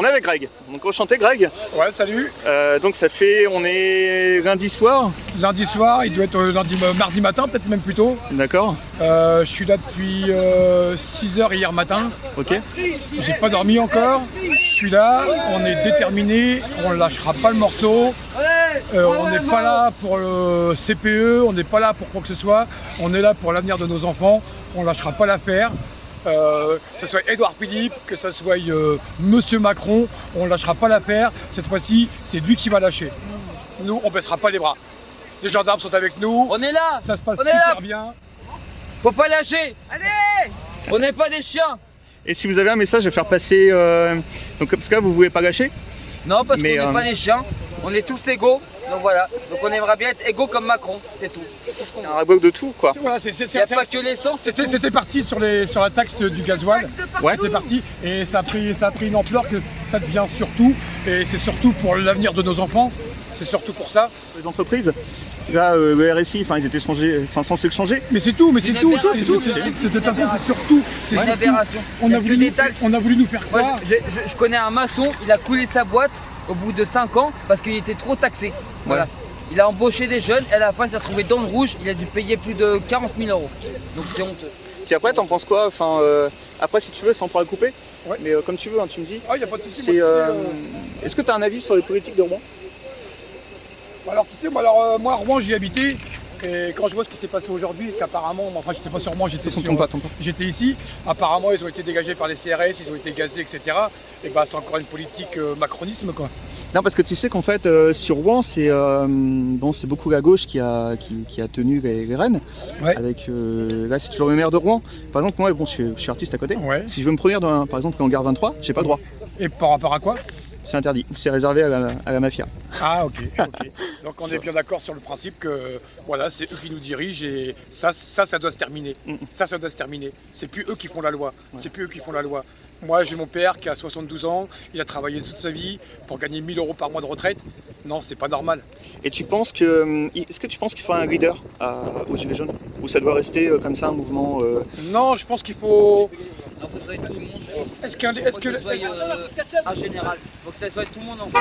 On est avec Greg, donc enchanté Greg. Ouais, salut. Donc on est lundi soir. Lundi soir, il doit être mardi matin, peut-être même plus tôt. D'accord. Je suis là depuis 6h hier matin. Ok. J'ai pas dormi encore. Je suis là, on est déterminé, on lâchera pas le morceau. On n'est pas là pour le CPE, on n'est pas là pour quoi que ce soit. On est là pour l'avenir de nos enfants. On lâchera pas l'affaire. Que ce soit Édouard Philippe, que ce soit Monsieur Macron, on ne lâchera pas l'affaire. Cette fois-ci, c'est lui qui va lâcher. Nous, on baissera pas les bras. Les gendarmes sont avec nous. On est là. Ça se passe super bien. Faut pas lâcher. Allez. On n'est pas des chiens. Et si vous avez un message à faire passer, donc parce que là vous ne voulez pas lâcher? Non, parce qu'on n'est pas des chiens. On est tous égaux. Donc voilà, donc on aimerait bien être égaux comme Macron, c'est tout. C'est un raboc de tout quoi. Voilà, il n'y a pas que l'essence, c'était parti sur la taxe du gasoil. Ouais. C'était parti et ça a pris une ampleur que ça devient surtout. Et c'est surtout pour l'avenir de nos enfants. C'est surtout pour ça. Les entreprises, là le RSI, ils étaient censés le changer. Mais c'est tout, C'est de toute façon c'est surtout. C'est une aberration. On a voulu nous faire croire. Moi, je connais un maçon, il a coulé sa boîte au bout de 5 ans parce qu'il était trop taxé. Voilà. Ouais. Il a embauché des jeunes et à la fin il s'est retrouvé dans le rouge, il a dû payer plus de 40 000 €. Donc c'est honteux. Puis après t'en penses quoi? Après si tu veux, sans pouvoir le couper, ouais. Mais comme tu veux, tu me dis. Ah, y a pas de souci. Est-ce que tu as un avis sur les politiques de Rouen? Alors tu sais, moi Rouen j'y ai habité. Et quand je vois ce qui s'est passé aujourd'hui, qu'apparemment, enfin j'étais pas sur Rouen, j'étais ici, apparemment ils ont été dégagés par les CRS, ils ont été gazés, etc. Et bah c'est encore une politique macronisme quoi. Non, parce que tu sais qu'en fait sur Rouen c'est beaucoup la gauche qui a tenu les rênes. Ouais. Avec là c'est toujours le maire de Rouen. Par exemple moi je suis artiste à côté. Ouais. Si je veux me produire par exemple en gare 23, j'ai pas le droit. Et par rapport à quoi? C'est interdit, c'est réservé à la mafia. Ah ok. Donc on est bien d'accord sur le principe que voilà, c'est eux qui nous dirigent et ça doit se terminer. Ça doit se terminer. C'est plus eux qui font la loi. Ouais. C'est plus eux qui font la loi. Moi j'ai mon père qui a 72 ans, il a travaillé toute sa vie pour gagner 1 000 € par mois de retraite. Non, c'est pas normal. Et tu penses est-ce que tu penses qu'il faut un leader aux Gilets jaunes? Ou ça doit rester comme ça un mouvement Non, je pense qu'il faut... Non, faut que ça soit tout le monde. Est-ce que en général, faut que ça soit tout le monde ensemble.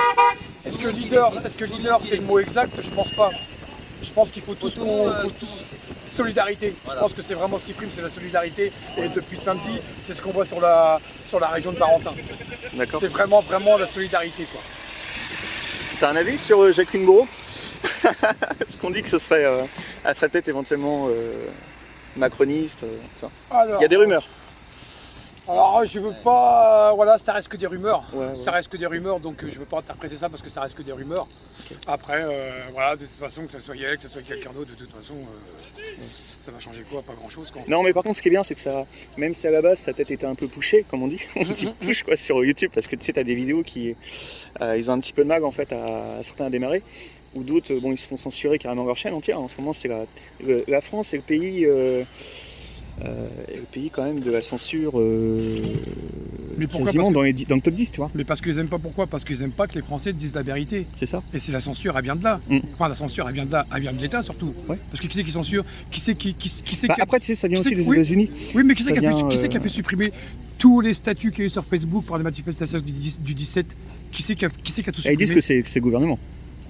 Est-ce que leader c'est le mot exact? Je pense pas. Je pense qu'il faut tous solidarité. Voilà. Je pense que c'est vraiment ce qui prime, c'est la solidarité. Et depuis samedi, c'est ce qu'on voit sur la région de Barentin. D'accord. C'est vraiment la solidarité quoi. T'as un avis sur Jacqueline Gouraud? Est-ce qu'on dit que elle serait peut-être éventuellement macroniste? Il y a des rumeurs. Alors je veux pas, voilà, ça reste que des rumeurs. Ouais. Ça reste que des rumeurs, donc je veux pas interpréter ça parce que ça reste que des rumeurs. Okay. Après, voilà, de toute façon, que ce soit elle, que ce soit quelqu'un d'autre, de toute façon, ça va changer quoi? Pas grand-chose. Non, mais par contre, ce qui est bien, c'est que ça, même si à la base, ça a peut-être été un peu pushé, comme on dit, push quoi, sur YouTube, parce que tu sais, t'as des vidéos qui, ils ont un petit peu de mal en fait à certains à démarrer, ou d'autres, ils se font censurer carrément leur chaîne entière. En ce moment, c'est la France, c'est le pays. Le pays quand même de la censure mais quasiment dans le top 10, tu vois. Mais parce qu'ils aiment pas, pourquoi? Parce qu'ils aiment pas que les Français disent la vérité. C'est ça. Et c'est la censure, elle vient de là. Enfin la censure, elle vient de l'État surtout. Ouais. Parce que qui c'est qui censure? Après tu sais, ça vient aussi des États-Unis. Oui, mais qui c'est qui a fait supprimer tous les statuts qu'il y a eu sur Facebook pour les manifestations du 17? Qui c'est qui a tout supprimé? Ils disent que c'est le gouvernement.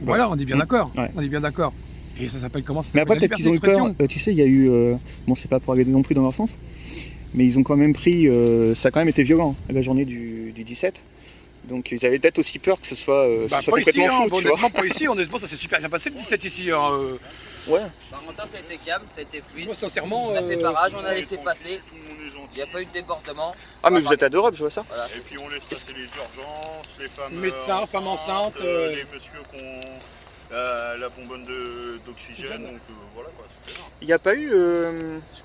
Voilà, on est bien d'accord. Ouais. On est bien d'accord. Et ça s'appelle comment? Mais après peut-être qu'ils ont eu peur, tu sais, il y a eu, c'est pas pour aller non plus dans leur sens, mais ils ont quand même pris, ça a quand même été violent, la journée du 17, donc ils avaient peut-être aussi peur que ce soit complètement fou, tu vois. Pas ici, honnêtement ça s'est super bien passé le 17 ici. Ouais. Par contre ça a été calme, ça a été fluide. Moi sincèrement... On a fait barrage, on a laissé passer, il n'y a pas eu de débordement. Ah mais vous êtes adorable, je vois ça. Voilà. Et puis on laisse passer les urgences, les femmes médecins, femmes enceintes, les messieurs qui ont... la bonbonne d'oxygène, donc voilà quoi, c'est bien. Il n'y a pas eu...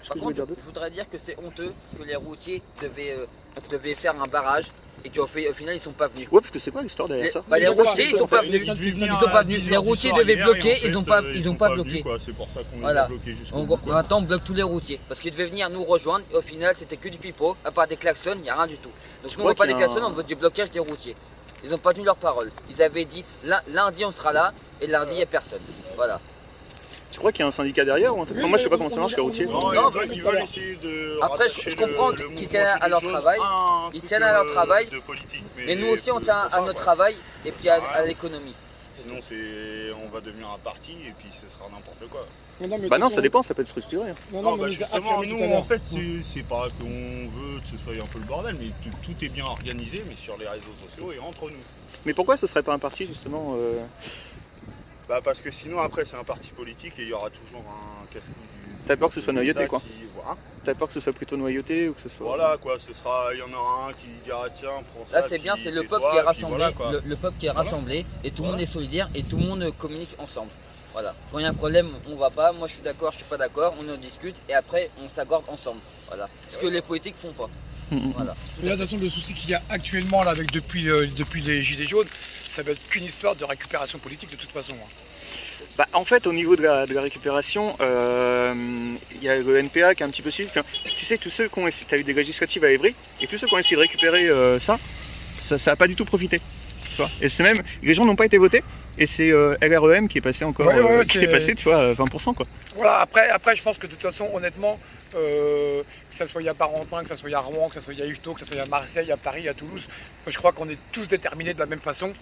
Par contre, je voudrais dire que c'est honteux que les routiers devaient faire un barrage et qu'au final ils sont pas venus. Ouais, parce que c'est quoi l'histoire derrière ça? Les routiers ils sont pas venus. Ils sont pas venus. Les routiers devaient bloquer, ils ont pas bloqué. C'est pour ça qu'on voilà. a bloqué jusqu'au bout. Maintenant on bloque tous les routiers parce qu'ils devaient venir nous rejoindre et au final c'était que du pipeau, à part des klaxons, il n'y a rien du tout. Donc si on ne veut pas des klaxons, on veut du blocage des routiers. Ils n'ont pas tenu leur parole. Ils avaient dit lundi on sera là et lundi il n'y a personne. Voilà. Tu crois qu'il y a un syndicat derrière ou un truc? Enfin, moi je sais pas comment ça marche les routiers. Non, Non, ils veulent essayer de. Après, je comprends qu'ils tiennent à leur travail. Ils tiennent à leur travail. Mais nous aussi, on tient à notre travail et puis à l'économie. Sinon, on va devenir un parti et puis ce sera n'importe quoi. Bah non, ça dépend, ça peut être structuré. Non, bah justement, nous en fait, c'est pas qu'on veut que ce soit un peu le bordel, mais tout est bien organisé, mais sur les réseaux sociaux et entre nous. Mais pourquoi ce serait pas un parti justement Bah parce que sinon après c'est un parti politique et il y aura toujours un casse-couille du. T'as peur que ce soit noyauté quoi? Voilà. T'as peur que ce soit plutôt noyauté ou que ce soit. Voilà quoi, il y en aura un qui dira tiens prends ça. Là c'est bien, c'est le peuple qui est rassemblé, le peuple qui est rassemblé et tout le monde est solidaire et tout le monde communique ensemble. Voilà. Quand il y a un problème, on va pas, moi je suis d'accord, je suis pas d'accord, on en discute et après on s'accorde ensemble. Voilà. Ce que les politiques font pas. Voilà. Mais là, de toute façon, le souci qu'il y a actuellement là, depuis les Gilets jaunes, ça va être qu'une histoire de récupération politique de toute façon. Bah, en fait, au niveau de la récupération, il y a le NPA qui est un petit peu suivi. Enfin, tu sais, tous ceux qui ont essayé, tu as eu des législatives à Évry, et tous ceux qui ont essayé de récupérer ça n'a pas du tout profité. Tu vois. Et c'est même, les gens n'ont pas été votés, et c'est LREM qui est passé encore, qui est passé, tu vois, 20%. Quoi. Voilà, après, je pense que de toute façon, honnêtement, que ça soit à Barentin, que ça soit à Rouen, que ça soit à Yvetot, que ça soit à Marseille, à Paris, à Toulouse, je crois qu'on est tous déterminés de la même façon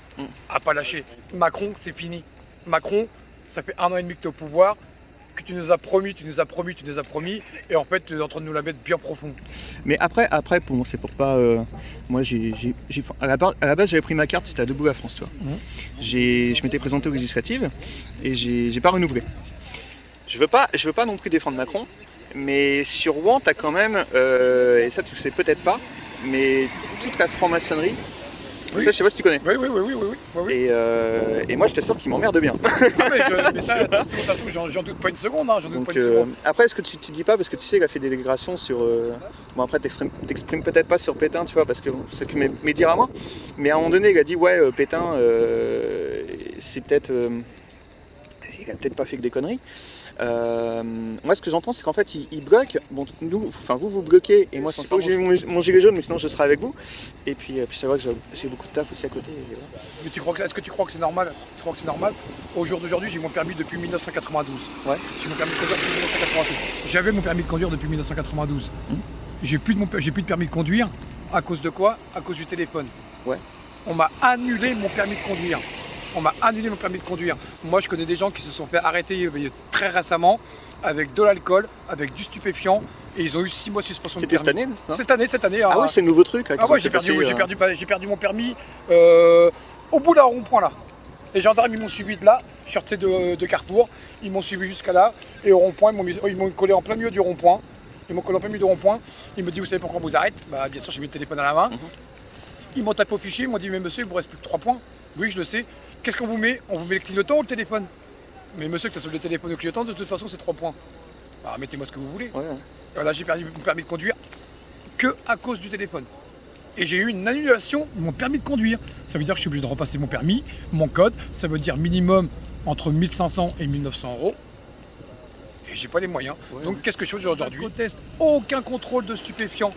à pas lâcher. Macron, c'est fini. Macron, ça fait 1 an et demi que tu es au pouvoir, que tu nous as promis, et en fait, tu es en train de nous la mettre bien profond. Mais après bon, c'est pour pas. Moi, à la base, j'avais pris ma carte, c'était à Debout la France, tu vois. Je m'étais présenté aux législatives et j'ai pas renouvelé. Je veux pas non plus défendre Macron, mais sur Rouen, t'as quand même, et ça tu sais peut-être pas, mais toute la franc-maçonnerie. Oui. Ça, je sais pas si tu connais. Oui. Et moi, je t'assure qu'il m'emmerde bien. Mais ça, de toute façon, j'en doute pas une seconde. Après, est-ce que tu dis pas, parce que tu sais, il a fait des dégradations sur. Bon, après, t'exprimes peut-être pas sur Pétain, tu vois, parce que c'est que mes dires à moi. Mais à un moment donné, il a dit, ouais, Pétain, c'est peut-être. Il a peut-être pas fait que des conneries. Moi, ce que j'entends, c'est qu'en fait, il bloque. Bon, vous bloquez, et moi, j'ai eu mon gilet jaune, mais sinon, je serai avec vous. Et puis c'est vrai que j'ai beaucoup de taf aussi à côté. Et voilà. Mais est-ce que tu crois que c'est normal? Tu crois que c'est normal? Au jour d'aujourd'hui, j'ai mon permis depuis 1992. Ouais. J'ai mon permis de conduire depuis 1992. J'avais mon permis de conduire depuis 1992. J'ai plus de permis de conduire. À cause de quoi? À cause du téléphone. Ouais. On m'a annulé mon permis de conduire. Moi, je connais des gens qui se sont fait arrêter très récemment avec de l'alcool, avec du stupéfiant, et ils ont eu 6 mois de suspension de permis. C'était cette année, ça? Cette année. Ah ouais, c'est le nouveau truc. Ah ouais, j'ai perdu mon permis au bout d'un rond-point là. Les gendarmes, ils m'ont suivi de là, je sortais de Carrefour, ils m'ont suivi jusqu'à là, et au rond-point, ils m'ont collé en plein milieu du rond-point. Ils me disent, vous savez pourquoi on vous arrête? Bah, bien sûr, j'ai mis le téléphone à la main. Ils m'ont tapé au fichier, ils m'ont dit, mais monsieur, il vous reste plus que 3 points. Oui, je le sais. Qu'est-ce qu'on vous met? On vous met le clignotant ou le téléphone? Mais monsieur, que ce soit le téléphone ou le clignotant, de toute façon, c'est 3 points. Bah, mettez-moi ce que vous voulez. Ouais. Voilà, j'ai perdu mon permis de conduire que à cause du téléphone. Et j'ai eu une annulation de mon permis de conduire. Ça veut dire que je suis obligé de repasser mon permis, mon code. Ça veut dire minimum entre 1500 et 1900 €. Et j'ai pas les moyens. Ouais. Donc, qu'est-ce que je fais aujourd'hui? Test, aucun contrôle de stupéfiants.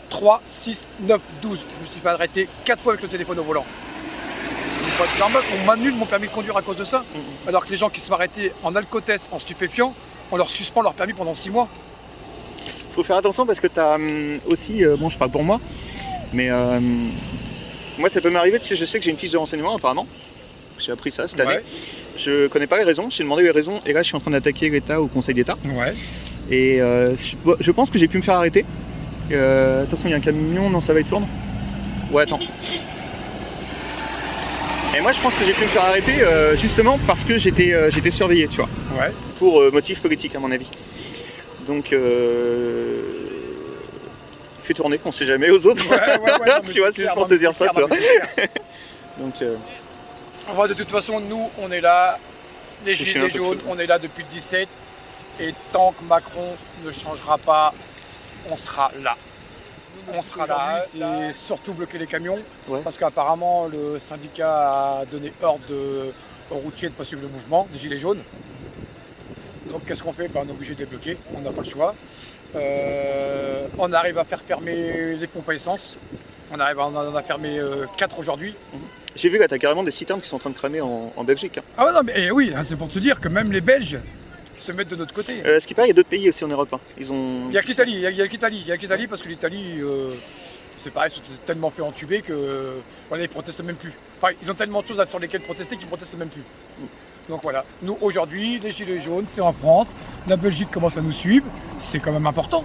3, 6, 9, 12. Je me suis fait arrêter 4 fois avec le téléphone au volant. C'est normal qu'on m'annule mon permis de conduire à cause de ça. Alors que les gens qui se sont arrêtés en alcotest, en stupéfiant, on leur suspend leur permis pendant 6 mois. Faut faire attention parce que tu as aussi, bon, je parle pour moi, mais moi ça peut m'arriver, tu sais, je sais que j'ai une fiche de renseignement apparemment. J'ai appris ça cette année. Je connais pas les raisons, j'ai demandé les raisons et là je suis en train d'attaquer l'État au Conseil d'État. Ouais. Et je pense que j'ai pu me faire arrêter. Attention, il y a un camion, non, ça va être sourd. Ouais, attends. Et moi je pense que j'ai pu me faire arrêter justement parce que j'étais surveillé, tu vois. Ouais. Pour motif politique à mon avis. Donc fais tourner, on sait jamais aux autres. Ouais, tu vois, c'est juste pour te dire ça, toi. Donc enfin, de toute façon, nous, on est là, les Gilets jaunes, on est là depuis le 17. Et tant que Macron ne changera pas, on sera là. On sera là, c'est surtout bloquer les camions, parce qu'apparemment le syndicat a donné ordre aux routiers de ne pas suivre le mouvement des Gilets jaunes. Donc qu'est-ce qu'on fait? On est obligé de les bloquer, on n'a pas le choix. On arrive à faire fermer les pompes à essence. On en a fermé 4 aujourd'hui. J'ai vu là, t'as carrément des citernes qui sont en train de cramer en Belgique. Ah ouais, non, mais oui, c'est pour te dire que même les Belges, se mettre de notre côté. Ce qui paraît, il y a d'autres pays aussi en Europe. Hein. Il y a que l'Italie, il y a que l'Italie parce que l'Italie, c'est pareil, ils sont tellement fait entuber que voilà, ils protestent même plus. Enfin, ils ont tellement de choses sur lesquelles protester qu'ils protestent même plus. Donc voilà, nous aujourd'hui, les Gilets jaunes, c'est en France, la Belgique commence à nous suivre, c'est quand même important,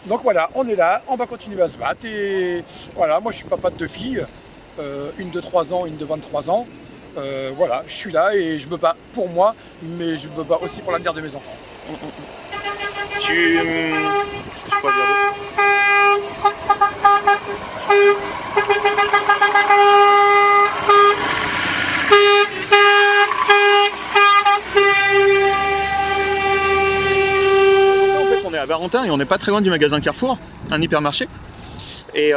Donc voilà, on est là, on va continuer à se battre et voilà, moi je suis papa de 2 filles, une de 3 ans, une de 23 ans. Voilà, je suis là et je me bats pour moi, mais je me bats aussi pour l'avenir de mes enfants. Qu'est-ce que je pourrais dire d'autre ? En fait, on est à Barentin et on n'est pas très loin du magasin Carrefour, un hypermarché. Et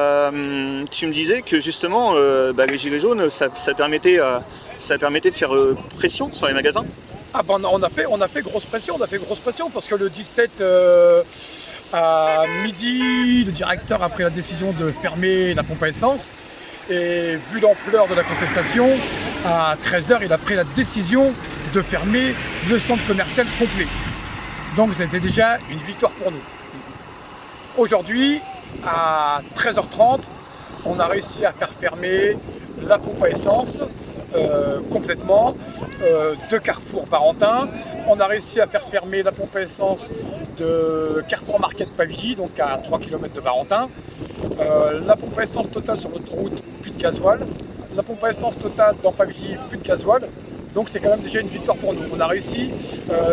tu me disais que justement, les gilets jaunes, ça permettait de faire pression sur les magasins. Ah ben on a fait grosse pression, parce que le 17 à midi, le directeur a pris la décision de fermer la pompe à essence. Et vu l'ampleur de la contestation, à 13h, il a pris la décision de fermer le centre commercial complet. Donc c'était déjà une victoire pour nous. Aujourd'hui, à 13h30, on a réussi à faire fermer la pompe à essence complètement de Carrefour Barentin. On a réussi à faire fermer la pompe à essence de Carrefour Market Pavilly, donc à 3 km de Barentin. La pompe à essence totale sur notre route, plus de gasoil. La pompe à essence totale dans Pavilly, plus de gasoil. Donc c'est quand même déjà une victoire pour nous. On a réussi,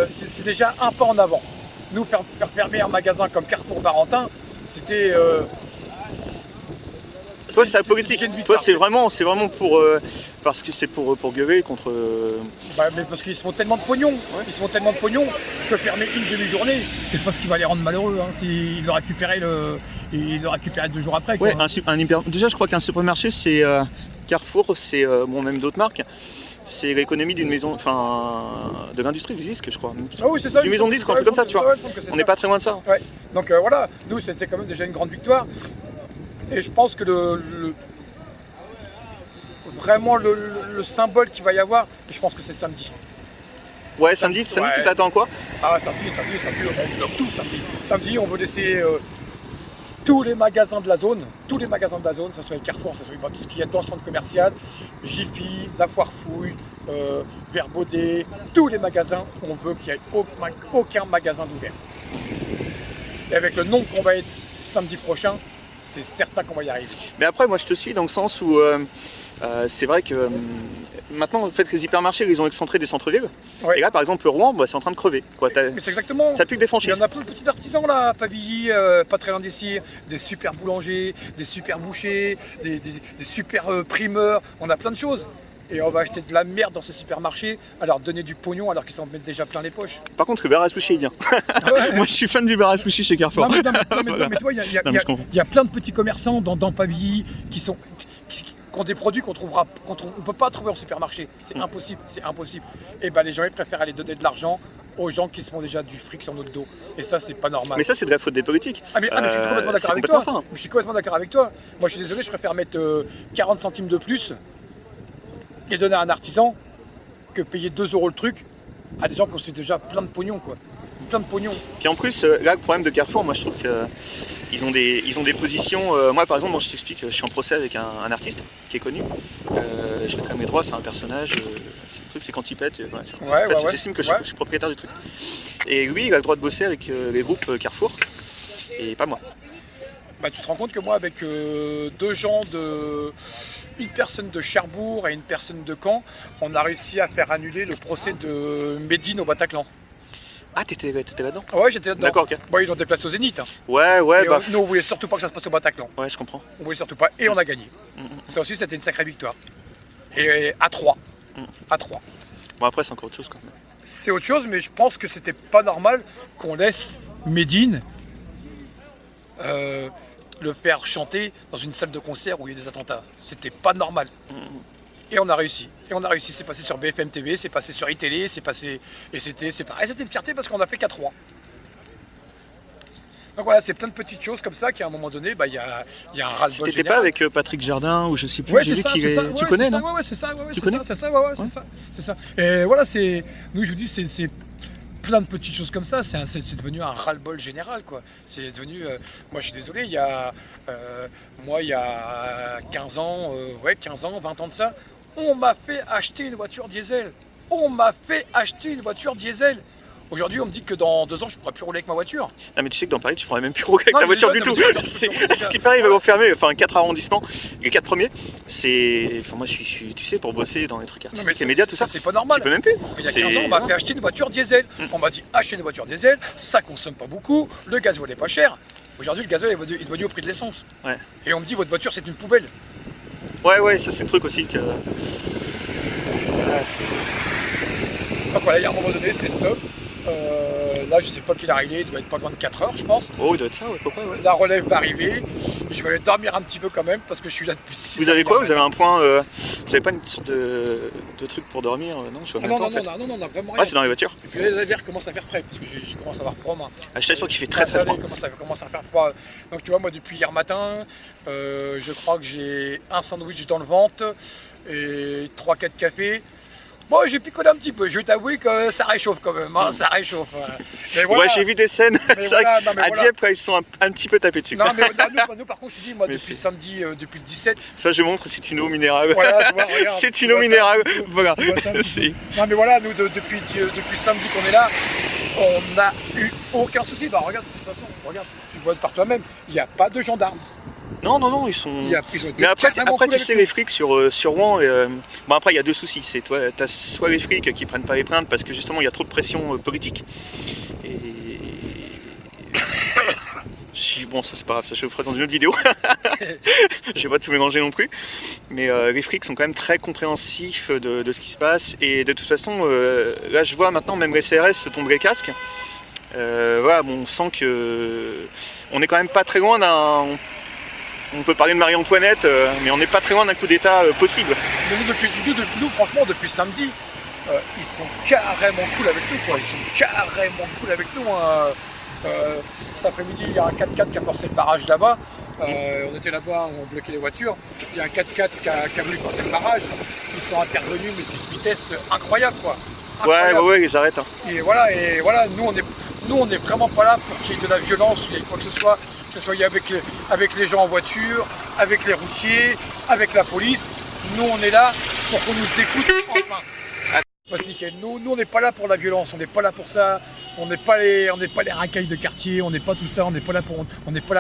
c'est déjà un pas en avant. Nous, faire fermer un magasin comme Carrefour Barentin, c'était... Toi, c'est la politique. Toi, c'est vraiment pour... parce que c'est pour gueuler contre... mais parce qu'ils se font tellement de pognon. Ouais. Ils se font tellement de pognon que fermer une demi-journée, c'est pas ce qui va les rendre malheureux. Hein. Ils le récupéraient 2 jours après. Quoi. Ouais, déjà, je crois qu'un supermarché, c'est Carrefour, c'est même d'autres marques. C'est l'économie d'une maison, de l'industrie du disque, je crois. Ah oui, c'est ça. Du maison de disque, un truc comme ça, tu vois. On n'est pas très loin de ça. Ouais. Donc voilà, nous, c'était quand même déjà une grande victoire. Et je pense que vraiment le symbole qu'il va y avoir, je pense que c'est samedi. Ouais, samedi, tu t'attends à quoi ? Ah, samedi, on bloque tout samedi. Samedi, on veut laisser tous les magasins de la zone, que ce soit les Carrefour, que ce soit tout ce qu'il y a dans le centre commercial, Jiffy, La Foire Fouille, Verbaudet, tous les magasins, on veut qu'il n'y ait aucun magasin d'ouvert. Et avec le nombre qu'on va être samedi prochain, c'est certain qu'on va y arriver. Mais après, moi je te suis dans le sens où c'est vrai que maintenant, en fait, les hypermarchés, ils ont excentré des centres-villes. Ouais. Et là, par exemple, Rouen, c'est en train de crever. Mais c'est exactement. T'as plus que des franchises. Il y en a plein de petits artisans là, à Pavilly, pas très loin d'ici, des super boulangers, des super bouchers, des super primeurs. On a plein de choses. Et on va acheter de la merde dans ce supermarché, à leur donner du pognon alors qu'ils s'en mettent déjà plein les poches. Par contre, le bar à sushi est bien. Ouais. Moi, je suis fan du bar à sushi chez Carrefour. Non, mais toi, il y a plein de petits commerçants dans Pavilly qui ont des produits qu'on ne peut pas trouver en supermarché. C'est impossible. Et les gens, ils préfèrent aller donner de l'argent aux gens qui se font déjà du fric sur notre dos. Et ça, c'est pas normal. Mais ça, c'est de la faute des politiques. Mais je suis complètement d'accord avec toi. Je suis complètement d'accord avec toi. Moi, je suis désolé, je préfère mettre 40 centimes de plus et donner à un artisan que payer 2 € le truc à des gens qui ont déjà plein de pognon, quoi. Plein de pognon. Puis en plus, là, le problème de Carrefour, moi je trouve qu'ils ont des positions. Moi par exemple, je t'explique, je suis en procès avec un artiste qui est connu. Je réclame mes droits, c'est un personnage. Le truc, c'est quand il pète. J'estime que je suis propriétaire du truc. Et lui, il a le droit de bosser avec les groupes Carrefour et pas moi. Tu te rends compte que moi, avec 2 gens une personne de Cherbourg et une personne de Caen, on a réussi à faire annuler le procès de Médine au Bataclan. Ah, t'étais là-dedans ? Ouais, j'étais là-dedans. D'accord, ok. Ils l'ont déplacé au Zénith. Hein. Ouais. Nous, on voulait surtout pas que ça se passe au Bataclan. Ouais, je comprends. On voulait surtout pas. Et on a gagné. Ça aussi, c'était une sacrée victoire. Et à 3. À 3. Bon, après, c'est encore autre chose quand même. C'est autre chose, mais je pense que c'était pas normal qu'on laisse Médine le faire chanter dans une salle de concert où il y a des attentats. C'était pas normal. Et on a réussi. C'est passé sur BFM TV, c'est passé sur iTélé, c'est passé. Et c'est pareil, c'était une fierté parce qu'on a fait 4-3. Donc voilà, c'est plein de petites choses comme ça qu'à un moment donné, il y a un ras-le-bol. T'étais pas avec Patrick Jardin ou je sais plus, j'ai vu qu'il est. Tu connais, non ? C'est ça. Et voilà, nous je vous dis, plein de petites choses comme ça, c'est devenu un ras-le-bol général, quoi. C'est devenu, moi je suis désolé, il y a 15 ans, 20 ans de ça, on m'a fait acheter une voiture diesel. Aujourd'hui, on me dit que dans 2 ans, je ne pourrai plus rouler avec ma voiture. Non, mais tu sais que dans Paris, tu pourrais même plus rouler avec ta voiture du tout. Ce qui paraît, ils vont fermer, enfin 4 arrondissements, les 4 premiers. Enfin, moi, je suis, tu sais, pour bosser dans les trucs artistiques et médias, tout ça. C'est pas normal. Tu peux même plus. Il y a 15 ans, on m'a fait acheter une voiture diesel. On m'a dit acheter une voiture diesel, ça consomme pas beaucoup, le gasoil est pas cher. Aujourd'hui, le gasoil est devenu au prix de l'essence. Ouais. Et on me dit votre voiture, c'est une poubelle. Ouais, ça c'est le truc aussi que. Donc voilà, il y a un moment donné, c'est stop. Là, je sais pas quelle heure il est, il doit être pas loin de 4 heures, je pense. Oh, il doit être ça, ouais, pourquoi, ouais. La relève va arriver. Je vais aller dormir un petit peu quand même parce que je suis là depuis 6 ans. Vous avez quoi? Vous avez un point. Vous avez pas une sorte de truc pour dormir? Non, je vois non, même pas, en fait. non, vraiment rien. Ouais, c'est dans les voitures. Et puis là, l'air commence à faire frais parce que je commence à avoir froid, moi. Ah, je t'assure qu'il fait très froid. Il commence à faire froid. Donc tu vois, moi depuis hier matin, je crois que j'ai un sandwich dans le ventre et 3-4 cafés. Bon, j'ai picolé un petit peu, je vais t'avouer que ça réchauffe quand même, hein, ça réchauffe. Mais voilà. Ouais, j'ai vu des scènes, c'est vrai voilà, qu'à Dieppe, ils se sont un petit peu tapés dessus. Non, mais nous, par contre, je te dis, moi, Mais depuis samedi, depuis le 17. Ça, je montre, c'est une eau minérale. Voilà, tu vois, regarde, c'est une eau minérale, voilà. Non, mais voilà, nous, depuis samedi qu'on est là, on n'a eu aucun souci. Bah, regarde, de toute façon, regarde, tu vois par toi-même, il n'y a pas de gendarmes. Non, ils sont. Ils ont été Mais après cool tu sais, les flics sur Rouen, bon, après, il y a 2 soucis. C'est toi, t'as soit les flics qui prennent pas les plaintes parce que justement, il y a trop de pression politique. Et. Bon, ça c'est pas grave, ça je le ferai dans une autre vidéo. Je vais pas tout mélanger non plus. Mais les flics sont quand même très compréhensifs de ce qui se passe. Et de toute façon, là je vois maintenant même les CRS se tomber les casques. Voilà, bon, on sent que on est quand même pas très loin d'un. On peut parler de Marie-Antoinette, mais on n'est pas très loin d'un coup d'état possible. Mais nous, franchement, depuis samedi, ils sont carrément cool avec nous, quoi. Ils sont carrément cool avec nous. Cet après-midi, il y a un 4x4 qui a forcé le barrage là-bas. On était là-bas, on bloquait les voitures. Il y a un 4x4 qui a voulu forcer le barrage. Ils sont intervenus, mais d'une vitesse incroyable, quoi. Incroyable. Ouais, ils arrêtent. Hein. Et voilà, nous, on est vraiment pas là pour qu'il y ait de la violence, ou quoi que ce soit avec les gens en voiture, avec les routiers, avec la police. Nous, on est là pour qu'on nous écoute enfin. C'est nickel. Nous, on n'est pas là pour la violence, on n'est pas là pour ça. On n'est pas les racailles de quartier, on n'est pas tout ça, on n'est pas là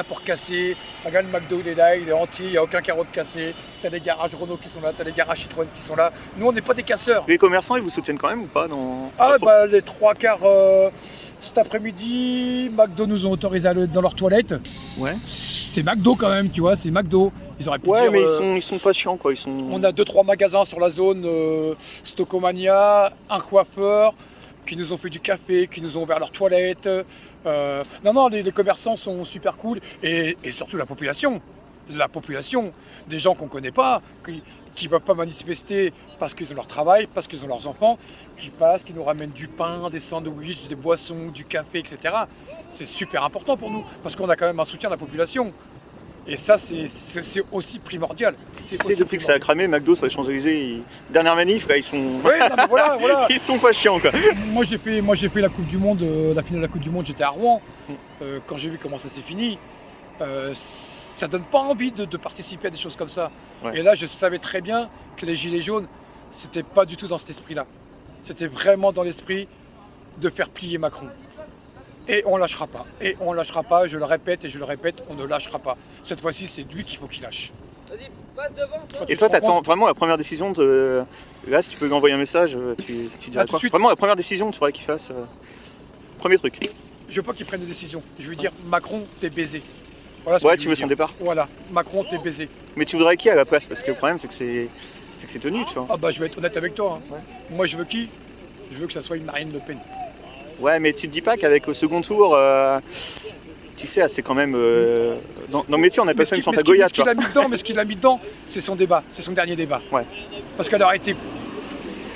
pour casser. Regarde, le McDo, il est là, il est entier, il n'y a aucun carreau de cassé. T'as les garages Renault qui sont là, t'as les garages Citroën qui sont là. Nous, on n'est pas des casseurs. Les commerçants, ils vous soutiennent quand même ou pas dans... Les 3/4 cet après-midi, McDo nous ont autorisé à aller dans leurs toilettes. Ouais. C'est McDo quand même, tu vois, c'est McDo. Ils auraient pu dire, mais ils sont pas chiants, quoi. On a 2-3 magasins sur la zone, Stocomania, un coiffeur, qui nous ont fait du café, qui nous ont ouvert leurs toilettes. Non, les commerçants sont super cool. Et surtout la population, des gens qu'on ne connaît pas, qui ne peuvent pas manifester parce qu'ils ont leur travail, parce qu'ils ont leurs enfants, qui passent, qui nous ramènent du pain, des sandwichs, des boissons, du café, etc. C'est super important pour nous, parce qu'on a quand même un soutien de la population. Et ça, c'est aussi primordial. Depuis que ça a cramé, McDo sur les Champs-Élysées, dernière manif, là, ils sont... Ouais, non, mais voilà. Ils sont pas chiants, quoi. Moi, j'ai fait la Coupe du Monde, la finale de la Coupe du Monde, j'étais à Rouen. Quand j'ai vu comment ça s'est fini, ça donne pas envie de participer à des choses comme ça. Ouais. Et là, je savais très bien que les Gilets jaunes, c'était pas du tout dans cet esprit-là. C'était vraiment dans l'esprit de faire plier Macron. Et on lâchera pas, je le répète, on ne lâchera pas. Cette fois-ci, c'est lui qu'il faut qu'il lâche. Vas-y, passe devant. Et toi, t'attends vraiment la première décision de... Là, si tu peux lui envoyer un message, tu dirais quoi? Vraiment la première décision, tu voudrais qu'il fasse... Premier truc. Je veux pas qu'il prenne des décisions. Je veux dire, Macron, t'es baisé. Voilà tu veux son départ. Voilà, Macron, t'es baisé. Mais tu voudrais qui à la place? Parce que le problème, c'est que c'est tenu, tu vois. Ah bah, je vais être honnête avec toi. Hein. Ouais. Moi, je veux qui? Je veux que ça soit une Marine Le Pen. Ouais, mais tu te dis pas qu'avec au second tour, tu sais, c'est quand même... dans le métier, on appelle ça une Santa Goya. Ce qu'il a mis dedans, c'est son débat, c'est son dernier débat. Ouais. Parce qu'elle aurait été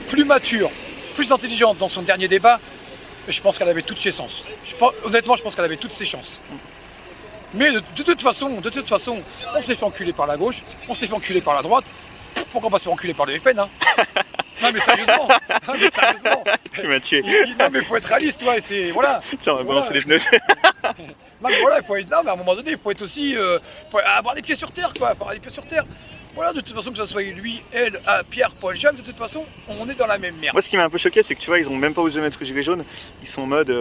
plus mature, plus intelligente dans son dernier débat, je pense qu'elle avait toutes ses chances. Honnêtement, je pense qu'elle avait toutes ses chances. Mais de toute façon, on s'est fait enculer par la gauche, on s'est fait enculer par la droite. Pourquoi pas se faire enculer par le FN, hein? Non mais sérieusement, Tu m'as tué. Non mais faut être réaliste, toi, et c'est voilà. Tiens, on va balancer des pneus. Non mais voilà, il faut être, non mais à un moment donné, il faut être aussi, faut avoir les pieds sur terre, quoi, avoir les pieds sur terre. Voilà, de toute façon, que ce soit lui, elle, Pierre, Paul, Jacques, de toute façon, on est dans la même merde. Moi, ce qui m'a un peu choqué, c'est que tu vois, ils ont même pas osé mettre le gilet jaune. Ils sont en mode.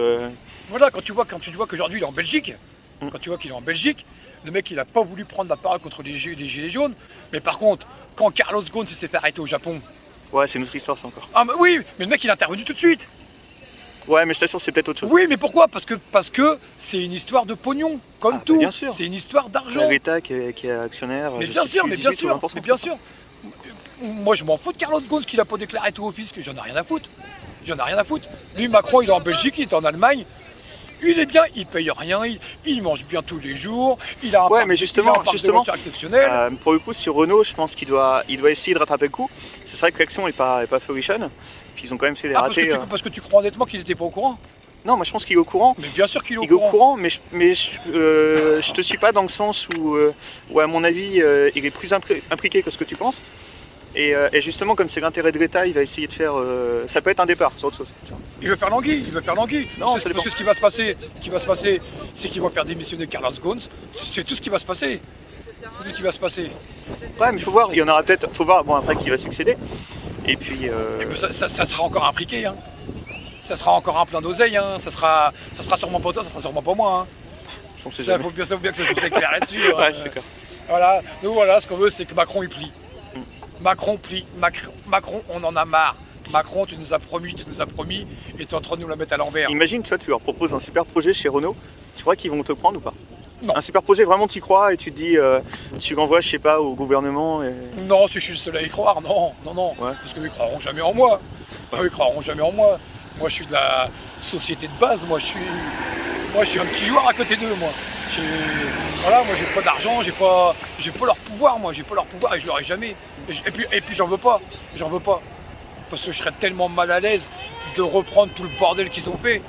Voilà, quand tu vois qu'aujourd'hui il est en Belgique, quand tu vois qu'il est en Belgique, le mec il a pas voulu prendre la parole contre les gilets jaunes, mais par contre, quand Carlos Ghosn s'est fait arrêter au Japon. Ouais, c'est une autre histoire, ça encore. Ah mais oui, mais le mec il est intervenu tout de suite. Ouais, mais je t'assure, c'est peut-être autre chose. Oui, mais pourquoi? Parce que c'est une histoire de pognon, comme tout. Bien sûr. C'est une histoire d'argent. C'est l'État qui est actionnaire. Mais bien sûr, mais bien sûr, mais bien sûr. Moi je m'en fous de Carlos Ghosn qu'il a pas déclaré tout au fisc, j'en ai rien à foutre. J'en ai rien à foutre. Lui, Macron, il est en Belgique, il est en Allemagne. Il est bien, il paye rien, il mange bien tous les jours, il a un Ouais, parc, mais justement, il a un parc de voitures exceptionnel. pour le coup, sur Renault, je pense qu'il doit essayer de rattraper le coup. C'est vrai que l'action n'est pas folichonne. Puis ils ont quand même fait des ratés. Parce que tu crois honnêtement qu'il n'était pas au courant? Non, moi je pense qu'il est au courant. Mais bien sûr qu'il est Il est au courant, mais je te suis pas dans le sens où à mon avis, il est plus impliqué que ce que tu penses. Et justement, comme c'est l'intérêt de l'État, il va essayer de faire. Ça peut être un départ, c'est autre chose. Tu vois. Il veut faire l'anguille, Non, parce que ce qui va se passer, c'est qu'il va faire démissionner Carlos Ghosn. C'est tout ce qui va se passer. C'est tout ce qui va se passer. Ouais, mais il faut voir, il y en aura peut-être. Faut voir, bon, après qui va succéder. Et puis. Et ben, ça sera encore impliqué, hein. Ça sera encore un plein d'oseille, hein. Ça sera sûrement pas toi, ça sera sûrement pas moi, hein. On sait Ça, jamais. faut bien que ça soit clair là-dessus. Ouais, c'est clair. Voilà, nous voilà, ce qu'on veut, c'est que Macron il plie. Macron plie. Macron, on en a marre. Macron, tu nous as promis, et tu es en train de nous la mettre à l'envers. Imagine, tu leur proposes un super projet chez Renault, tu crois qu'ils vont te prendre ou pas? Non. Un super projet, vraiment t'y crois et tu te dis, tu l'envoies, je sais pas, au gouvernement et... Non, si je suis le seul à y croire, non. Ouais. Parce qu'ils ne croiront jamais en moi. Ils croiront jamais en moi. Moi, je suis de la société de base, moi, je suis un petit joueur à côté d'eux, moi. Voilà, moi, j'ai pas d'argent, j'ai pas leur pouvoir, moi, et je l'aurai jamais. Et puis j'en veux pas. Parce que je serais tellement mal à l'aise de reprendre tout le bordel qu'ils ont fait.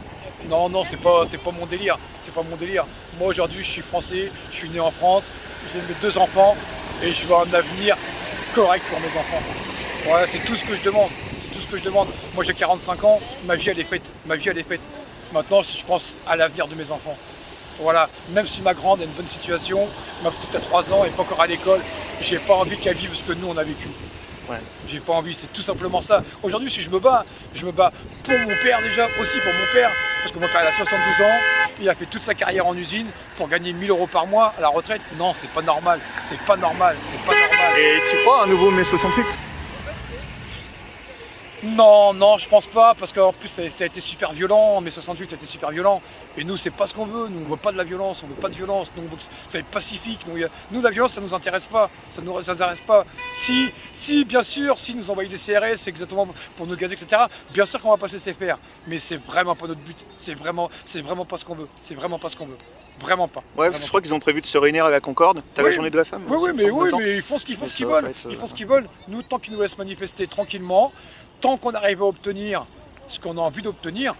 Non, c'est pas mon délire. Moi aujourd'hui je suis français, je suis né en France, j'ai mes 2 enfants et je veux un avenir correct pour mes enfants. Voilà, c'est tout ce que je demande. Moi j'ai 45 ans, ma vie elle est faite. Maintenant je pense à l'avenir de mes enfants. Voilà, même si ma grande a une bonne situation, ma petite a 3 ans et pas encore à l'école, j'ai pas envie qu'elle vive ce que nous on a vécu. Ouais. J'ai pas envie, c'est tout simplement ça. Aujourd'hui, si je me bats pour mon père déjà, aussi pour mon père, parce que mon père il a 72 ans, il a fait toute sa carrière en usine pour gagner 1000 € par mois à la retraite. Non, c'est pas normal. Et tu crois à un nouveau mai 68? Non, je pense pas, parce qu'en plus ça a été super violent, mai 68 ça a été super violent. Et nous c'est pas ce qu'on veut, nous on veut pas de la violence, nous on veut que ça va être pacifique. Nous la violence ça nous intéresse pas, Si bien sûr, si nous envoient des CRS, c'est exactement pour nous gazer, etc. Bien sûr qu'on va pas se laisser faire, mais c'est vraiment pas notre but, c'est vraiment pas ce qu'on veut, Vraiment pas. Ouais, parce que je crois qu'ils ont prévu de se réunir à la Concorde, t'as la journée de la femme. Mais ils font ce qu'ils veulent. Nous, tant qu'ils nous laissent manifester tranquillement, tant qu'on arrive à obtenir ce qu'on a envie d'obtenir,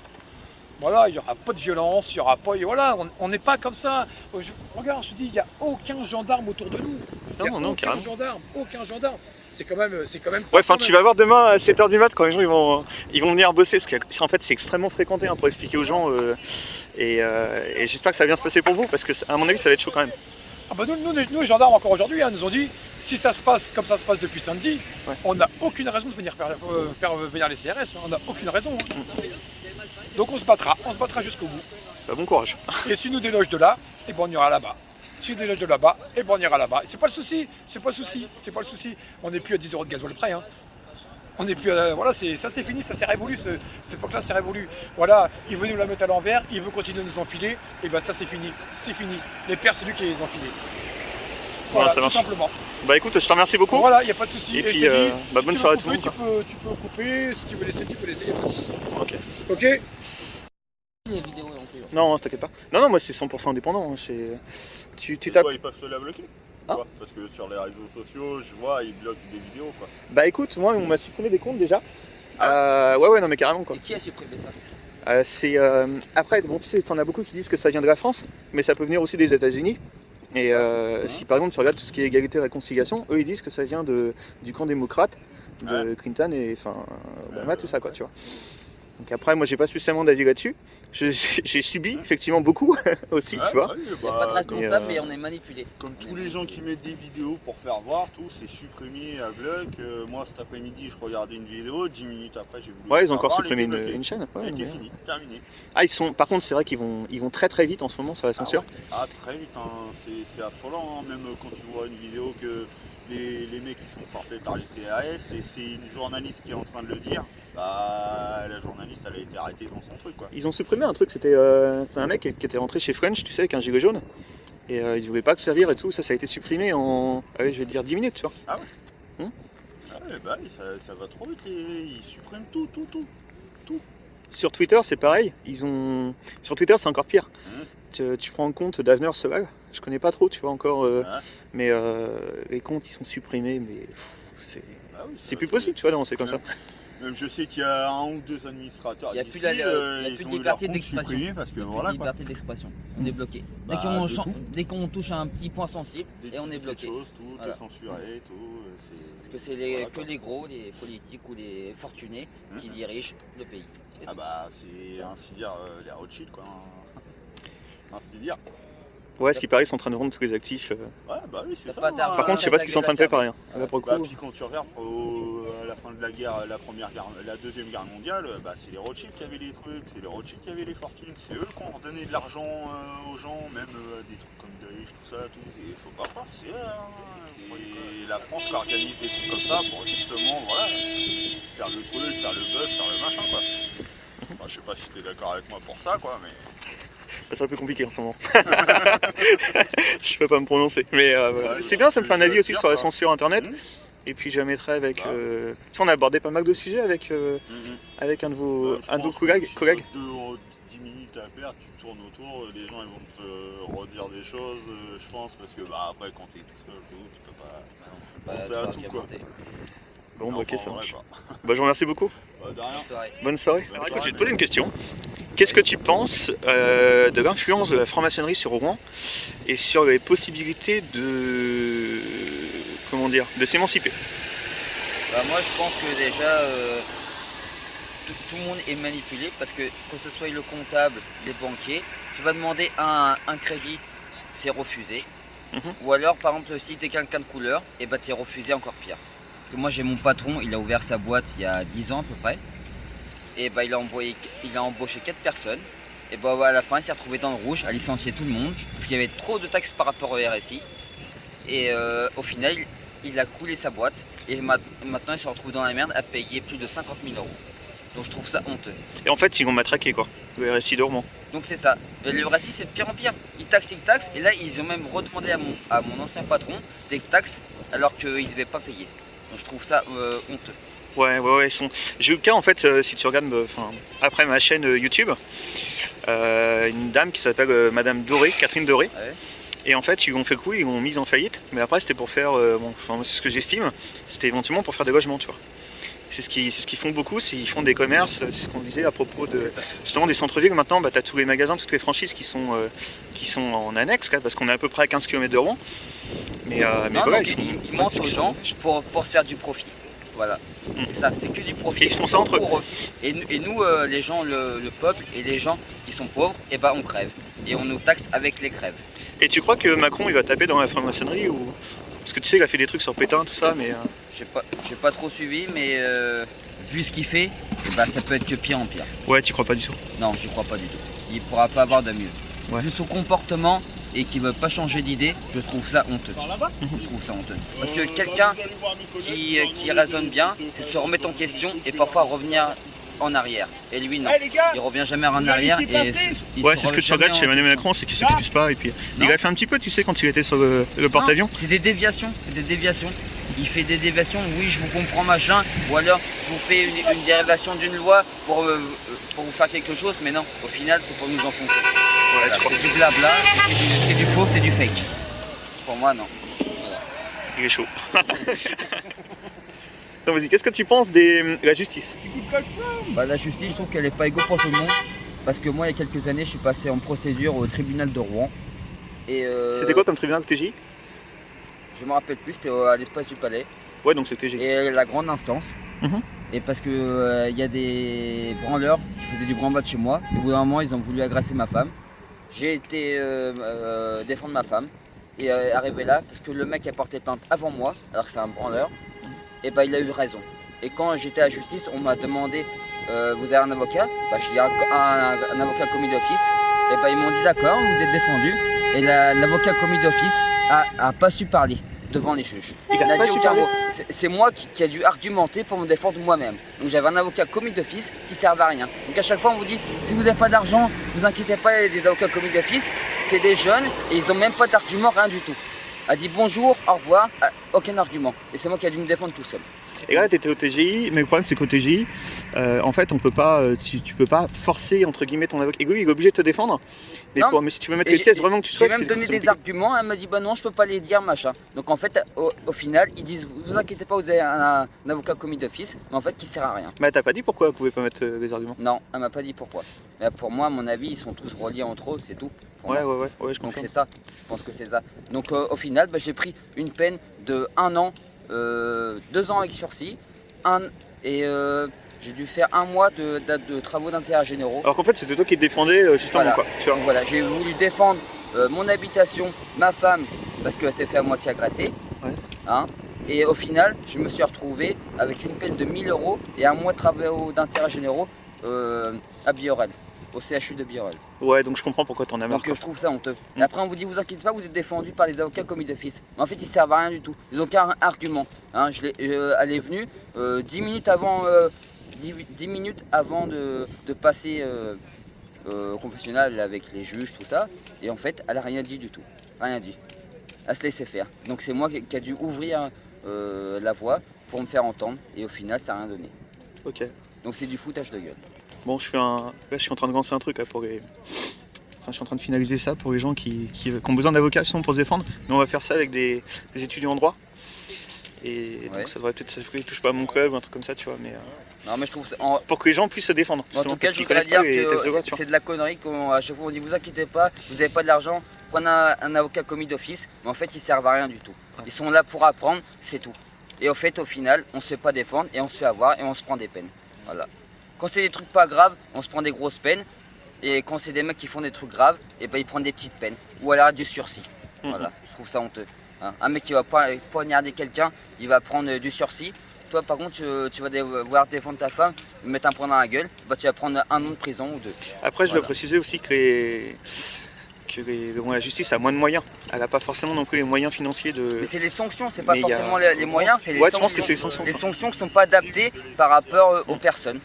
voilà, il n'y aura pas de violence, il y aura pas. Voilà, on n'est pas comme ça. Regarde, je te dis, il n'y a aucun gendarme autour de nous. Non, aucun gendarme. C'est quand même. Ouais, enfin, tu vas voir demain à 7h du mat quand les gens ils vont venir bosser, parce que en fait c'est extrêmement fréquenté hein, pour expliquer aux gens. Et j'espère que ça va bien se passer pour vous, parce que à mon avis ça va être chaud quand même. Ah bah nous les gendarmes encore aujourd'hui nous ont dit, si ça se passe comme ça se passe depuis samedi, ouais. On n'a aucune raison de venir faire venir les CRS, on n'a aucune raison. Hein. Donc on se battra jusqu'au bout. Bah, bon courage. Et si nous délogent de là, et ben on ira là-bas. Si nous délogent de là-bas, et ben on ira là-bas. C'est pas le souci. On n'est plus à 10 € de gasoil près. Hein. On n'est plus à... Voilà, ça c'est fini, ça c'est révolu, cette époque-là c'est révolu. Voilà, il veut nous la mettre à l'envers, il veut continuer de nous enfiler, et ben ça c'est fini. Les pères c'est lui qui les enfilé. Voilà, tout simplement. Bah écoute, je te remercie beaucoup. Voilà, il n'y a pas de souci. Et puis, bonne soirée à tout le monde. Tu peux couper, si tu veux laisser, il n'y a pas de souci. Ok. Les vidéos non, t'inquiète pas. Non, moi c'est 100% indépendant. Tu tapes. Ils peuvent te la bloquer. Parce que sur les réseaux sociaux, je vois, ils bloquent des vidéos quoi. Bah écoute, moi on m'a supprimé des comptes déjà. Ouais, non mais carrément quoi. Et qui a supprimé ça? Après, bon tu sais, t'en as beaucoup qui disent que ça vient de la France, mais ça peut venir aussi des États-Unis. Et si par exemple tu regardes tout ce qui est égalité et réconciliation, eux ils disent que ça vient du camp démocrate, de Clinton et Obama, tout ça, quoi, tu vois. Donc après, moi, j'ai pas spécialement d'avis là-dessus. J'ai subi effectivement beaucoup aussi, tu vois. On n'est pas de responsable, mais on est manipulé. Comme tous les gens qui mettent des vidéos pour faire voir, tout, c'est supprimé à bloc. Moi, cet après-midi, je regardais une vidéo, 10 minutes après, j'ai voulu. Ouais, ils ont encore supprimé une chaîne. Ouais, c'est fini, terminé. Ah, par contre, c'est vrai qu'ils vont très très vite en ce moment sur la censure. Très vite, hein. C'est affolant, hein. Même quand tu vois une vidéo que les mecs qui sont frappés par les CRS et c'est une journaliste qui est en train de le dire, la journaliste elle a été arrêtée dans son truc, quoi. Ils ont supprimé un truc, c'était un mec qui était rentré chez French, tu sais, avec un gilet jaune et ils ne voulaient pas que servir et tout, ça a été supprimé en, je vais te dire 10 minutes, tu vois. Ah ouais. Ça va trop vite, ils suppriment tout. Sur Twitter c'est pareil, sur Twitter c'est encore pire. Tu prends en compte Davner Sewell, je connais pas trop, tu vois encore, mais les comptes ils sont supprimés, mais c'est plus possible, tu vois, d'avancer comme ça. Même je sais qu'il y a un ou deux administrateurs il n'y a plus de liberté d'expression. Parce que liberté d'expression. On est bloqué. Dès qu'on touche à un petit point sensible, et on est bloqué. Tout est censuré, tout. Parce que c'est que les gros, les politiques ou les fortunés qui dirigent le pays. C'est ainsi dire les Rothschild, quoi. Ainsi dire. Ouais, ce qui paraît, ils sont en train de vendre tous les actifs. Oui, c'est ça. Par contre, je sais pas ce qu'ils sont en train de préparer. Puis quand tu regardes à la fin de la guerre, la deuxième guerre mondiale, c'est les Rothschild qui avaient les trucs, c'est les Rothschild qui avaient les fortunes, c'est eux qui ont redonné de l'argent aux gens, même des trucs comme Daesh, tout ça, tout. Et faut pas croire, c'est eux. C'est la France qui organise des trucs comme ça pour justement, faire le truc, faire le buzz, faire le machin, quoi. Je sais pas si t'es d'accord avec moi pour ça, quoi, mais. C'est un peu compliqué en ce moment. Je peux pas me prononcer. Mais c'est bien, ça me fait un avis aussi sur la censure internet. Et puis je la mettrai avec. On a abordé pas mal de sujets avec un de vos collègues. 10 minutes à perdre, tu tournes autour, les gens ils vont te redire des choses, je pense, parce que après quand t'es tout seul, tu peux pas penser à tout, quoi. Bon, ok, ça marche. Je vous remercie beaucoup. De rien. Bonne soirée. Je vais te poser une question. Qu'est-ce que tu penses de l'influence de la franc-maçonnerie sur Rouen et sur les possibilités de s'émanciper? Moi je pense que déjà tout le monde est manipulé parce que ce soit le comptable, les banquiers, tu vas demander un crédit, c'est refusé. Ou alors par exemple si tu es quelqu'un de couleur, et tu es refusé encore pire. Parce que moi j'ai mon patron, il a ouvert sa boîte il y a 10 ans à peu près. Et il a embauché 4 personnes. Et à la fin il s'est retrouvé dans le rouge, à licencier tout le monde. Parce qu'il y avait trop de taxes par rapport au RSI. Et au final il a coulé sa boîte. Et maintenant il se retrouve dans la merde à payer plus de 50 000 €. Donc je trouve ça honteux. Et en fait ils vont matraquer quoi, le RSI de Rouen. Donc c'est ça. Et le RSI c'est de pire en pire. Ils taxent. Et là ils ont même redemandé à mon ancien patron des taxes alors qu'il ne devait pas payer. Donc je trouve ça honteux. Ouais. J'ai eu le cas en fait, si tu regardes après ma chaîne YouTube, une dame qui s'appelle Madame Doré, Catherine Doré. Ouais. Et en fait, ils ont fait le coup, ils l'ont mise en faillite. Mais après, c'était pour faire, c'est ce que j'estime, c'était éventuellement pour faire des logements, tu vois. C'est ce qu'ils font beaucoup, ils font des commerces, c'est ce qu'on disait à propos de justement des centres-villes. Maintenant, tu as tous les magasins, toutes les franchises qui sont en annexe, parce qu'on est à peu près à 15 km de Rouen. Mais voilà, ils mentent aux gens pour se faire du profit. Voilà, c'est ça, c'est que du profit. Et ils font ça entre eux. Et nous, les gens, le peuple et les gens qui sont pauvres, on crève. Et on nous taxe avec les crèves. Et tu crois que Macron il va taper dans la franc-maçonnerie ou... Parce que tu sais, il a fait des trucs sur Pétain, tout ça, mais... J'ai pas trop suivi, mais vu ce qu'il fait, ça peut être que pire en pire. Ouais, tu crois pas du tout? Non, j'y crois pas du tout. Il pourra pas avoir de mieux. Ouais. Vu son comportement et qu'il veut pas changer d'idée, je trouve ça honteux. Je trouve ça honteux. Parce que quelqu'un qui raisonne bien, c'est se remettre en question et parfois revenir en arrière. Et lui non, il revient jamais en arrière. Et c'est ce que tu regardes chez Emmanuel Macron, c'est qu'il s'excuse pas. Et puis il a fait un petit peu, tu sais, quand il était sur le porte-avions. C'est des déviations, Il fait des déviations, oui je vous comprends machin, ou alors je vous fais une dérivation d'une loi pour vous faire quelque chose, mais non, au final c'est pour nous enfoncer. Ouais, voilà, c'est du blabla, c'est du faux, c'est du fake. Pour moi non. Voilà. Il est chaud. Donc vas-y, qu'est-ce que tu penses de la justice? La justice, je trouve qu'elle n'est pas égale pour tout le monde. Parce que moi, il y a quelques années, je suis passé en procédure au tribunal de Rouen. C'était quoi comme tribunal que TJ? Je me rappelle plus, c'était à l'espace du Palais. Ouais, donc c'est TG. Et la grande instance. Mhm. Et parce que y a des branleurs qui faisaient du branle-bas de chez moi. Et au bout d'un moment, ils ont voulu agresser ma femme. J'ai été défendre ma femme. Et arrivé là, parce que le mec a porté plainte avant moi, alors que c'est un branleur, et il a eu raison. Et quand j'étais à la justice, on m'a demandé vous avez un avocat? J'ai dit un avocat commis d'office. Et ils m'ont dit d'accord, vous êtes défendu. Et l'avocat commis d'office a pas su parler devant les juges. Il a pas dit su aucun parler. mot. C'est moi qui a dû argumenter pour me défendre moi-même. Donc j'avais un avocat commis d'office qui ne servait à rien. Donc à chaque fois on vous dit si vous n'avez pas d'argent, vous inquiétez pas, il y a des avocats commis d'office. C'est des jeunes et ils n'ont même pas d'argument, rien du tout. A dit bonjour, au revoir, aucun argument. Et c'est moi qui ai dû me défendre tout seul. Et là, tu étais au TGI, mais le problème c'est qu'au TGI, en fait, on peut pas, tu peux pas forcer entre guillemets ton avocat. Et oui, il est obligé de te défendre. Mais, Non, mais si tu veux mettre les pièces vraiment que tu souhaites, j'ai même donné c'est des compliqué. arguments, elle m'a dit bah non, je peux pas les dire, machin. Donc en fait, au final, ils disent vous inquiétez pas, vous avez un avocat commis d'office, mais en fait qui sert à rien. Mais t'as pas dit pourquoi vous pouvez pas mettre les arguments? Non, elle m'a pas dit pourquoi. Mais pour moi, à mon avis, ils sont tous reliés entre eux, c'est tout. Pour moi. Ouais, je Donc comprends. c'est ça, je pense que c'est ça. Donc au final, j'ai pris une peine de 1 an, 2 ans avec sursis, j'ai dû faire 1 mois de travaux d'intérêt généraux. Alors qu'en fait, c'était toi qui te défendais justement Voilà. quoi. Tu vois. Donc voilà, j'ai voulu défendre mon habitation, ma femme, parce qu'elle s'est fait à moitié agresser. Ouais. Hein, et au final, je me suis retrouvé avec une peine de 1 000 € et 1 mois de travaux d'intérêt généraux à Biorel, au CHU de Biorel. Ouais, donc je comprends pourquoi t'en as marre. Donc je trouve ça honteux. Et après on vous dit vous inquiétez pas, vous êtes défendu par les avocats commis d'office. Mais en fait ils servent à rien du tout. Ils n'ont aucun argument. Hein, elle est venue 10 minutes avant, 10 minutes avant de passer au confessionnal avec les juges, tout ça. Et en fait elle a rien dit du tout. Rien dit. Elle se laissait faire. Donc c'est moi qui a dû ouvrir la voie pour me faire entendre. Et au final ça n'a rien donné. Ok. Donc c'est du foutage de gueule. Bon, là, je suis en train de lancer un truc là, pour les. Enfin, je suis en train de finaliser ça pour les gens qui ont besoin d'avocats pour se défendre. Mais on va faire ça avec des étudiants en droit. Et Ouais. donc ça devrait peut-être s'appeler touche pas à mon club ou un truc comme ça, tu vois. Mais Non mais je trouve ça. pour que les gens puissent se défendre. En Justement, tout cas, parce je qu'ils voudrais connaissent pas dire les tests de loi, que tu vois. c'est de la connerie. À chaque fois, on dit vous inquiétez pas, vous n'avez pas de l'argent, prenez un avocat commis d'office. Mais en fait, ils servent à rien du tout. Ouais. Ils sont là pour apprendre, c'est tout. Et au fait, au final, on se fait pas défendre et on se fait avoir et on se prend des peines. Voilà. Quand c'est des trucs pas graves, on se prend des grosses peines. Et quand c'est des mecs qui font des trucs graves, et ils prennent des petites peines. Ou alors du sursis. Voilà. Je trouve ça honteux. Hein. Un mec qui va poignarder quelqu'un, il va prendre du sursis. Toi, par contre, tu vas devoir défendre ta femme, lui mettre un point dans la gueule, tu vas prendre 1 an de prison ou 2. Après, je dois Voilà. préciser aussi que la justice a moins de moyens. Elle n'a pas forcément non plus les moyens financiers de. Mais c'est les sanctions, c'est pas Mais il y a- forcément les moyens, c'est les Ouais, tu sanctions. penses que c'est les sanctions. Les sanctions qui sont pas adaptées par rapport aux personnes.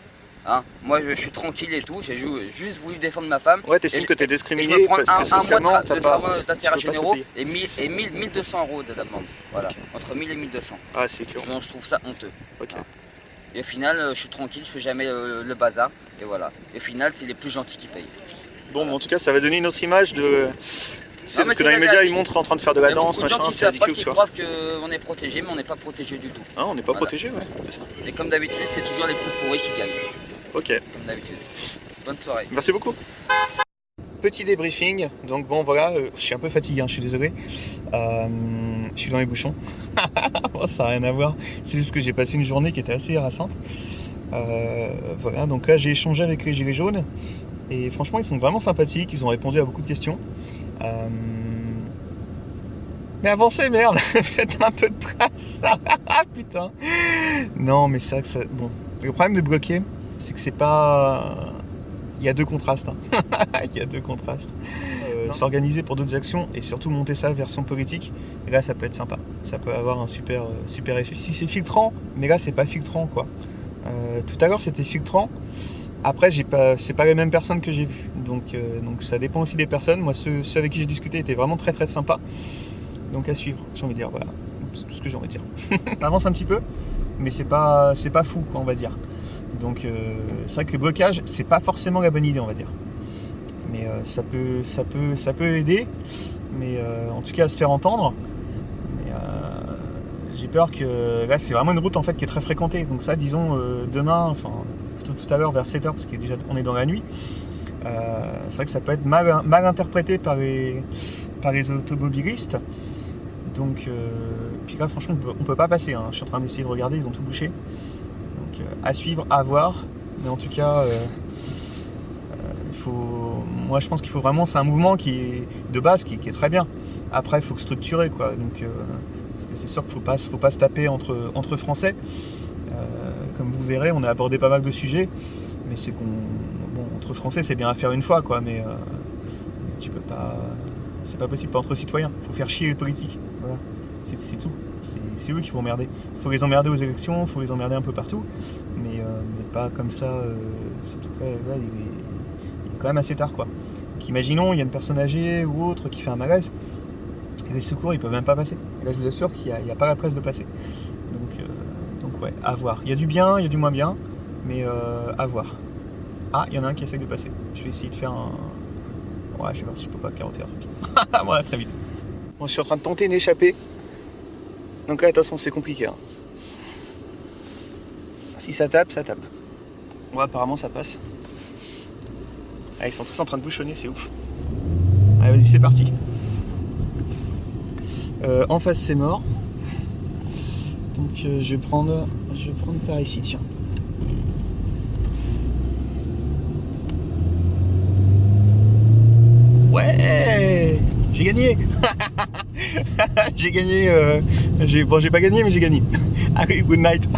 Hein. Moi, je suis tranquille et tout, j'ai juste voulu défendre ma femme. Ouais, t'estimes Et que t'es je me discriminé prends parce que un mois socialement, de t'as pas. travaux tu d'intérêt peux pas te généraux payer. et 1200 € d'amende. Voilà, Ok. entre 1000 et 1200. Ah, c'est clair. Donc je trouve ça honteux. Ok. Ah. Et au final, je suis tranquille, je fais jamais le bazar. Et voilà. Et au final, c'est les plus gentils qui payent. Bon, mais en tout cas, ça va donner une autre image de. C'est mais parce que c'est dans les la médias, vérité. ils montrent en train de faire de Il la y a danse, beaucoup de gens machin, qui c'est savent pas, ridicule, qui tu vois. croient qu'on est protégé, mais on n'est pas protégé du tout. Hein, on n'est pas Voilà. protégé, ouais, c'est ça. Et comme d'habitude, c'est toujours les plus pourris qui gagnent. Ok, Comme d'habitude. Bonne soirée. merci beaucoup. Petit débriefing, donc bon voilà, je suis un peu fatigué, hein, je suis désolé. Je suis dans les bouchons. Bon, ça n'a rien à voir, c'est juste que j'ai passé une journée qui était assez harassante. Voilà, donc là j'ai échangé avec les Gilets jaunes et franchement ils sont vraiment sympathiques, ils ont répondu à beaucoup de questions. Mais avancez, merde, faites un peu de presse. Putain. Non, mais c'est vrai que ça. Bon, le problème de bloquer, c'est que c'est pas. Il y a deux contrastes. Hein. Il y a deux contrastes. S'organiser pour d'autres actions et surtout monter ça version politique, et là ça peut être sympa. Ça peut avoir un super effet. Si c'est filtrant, mais là c'est pas filtrant quoi. Tout à l'heure c'était filtrant. Après c'est pas les mêmes personnes que j'ai vues. Donc ça dépend aussi des personnes. Moi ceux avec qui j'ai discuté étaient vraiment très très sympas. Donc à suivre, j'ai envie de dire, voilà, c'est tout ce que j'ai envie de dire. Ça avance un petit peu, mais c'est pas fou, quoi, on va dire. Donc c'est vrai que le blocage, c'est pas forcément la bonne idée, on va dire. Mais ça peut aider, mais en tout cas à se faire entendre. Mais, j'ai peur que là c'est vraiment une route en fait qui est très fréquentée. Donc ça, disons demain, enfin plutôt tout à l'heure vers 7h, parce qu'on est dans la nuit. C'est vrai que ça peut être mal interprété par les automobilistes. Donc, puis là, franchement, on peut pas passer. Hein. Je suis en train d'essayer de regarder, ils ont tout bouché. Donc, à suivre, à voir. Mais en tout cas, moi, je pense qu'il faut vraiment. C'est un mouvement qui est de base, qui est très bien. Après, il faut structurer, quoi. Donc, parce que c'est sûr qu'il faut pas se taper entre Français. Comme vous verrez, on a abordé pas mal de sujets, mais c'est entre Français, c'est bien à faire une fois, quoi. Mais tu peux pas. C'est pas possible, pas entre citoyens. Il faut faire chier les politiques. Voilà. C'est tout. C'est eux qui vont emmerder. Il faut les emmerder aux élections, il faut les emmerder un peu partout, mais pas comme ça. Surtout que là, il est quand même assez tard, quoi. Donc, imaginons, il y a une personne âgée ou autre qui fait un malaise, et les secours, ils peuvent même pas passer. Et là, je vous assure qu'il n'y a pas la presse de passer. Donc ouais, à voir. Il y a du bien, il y a du moins bien, mais à voir. Ah, il y en a un qui essaye de passer. Je vais essayer de faire un... Ouais, je vais voir si je peux pas carotter un truc. Voilà, très vite. Bon, je suis en train de tenter une échappée. Donc là, attention, c'est compliqué. Hein. Si ça tape, ça tape. Ouais, apparemment, ça passe. Ah, ils sont tous en train de bouchonner, c'est ouf. Allez, vas-y, c'est parti. En face, c'est mort. Donc, je vais prendre par ici, tiens. Ouais, j'ai gagné. J'ai gagné. J'ai pas gagné, mais j'ai gagné. Allez, good night.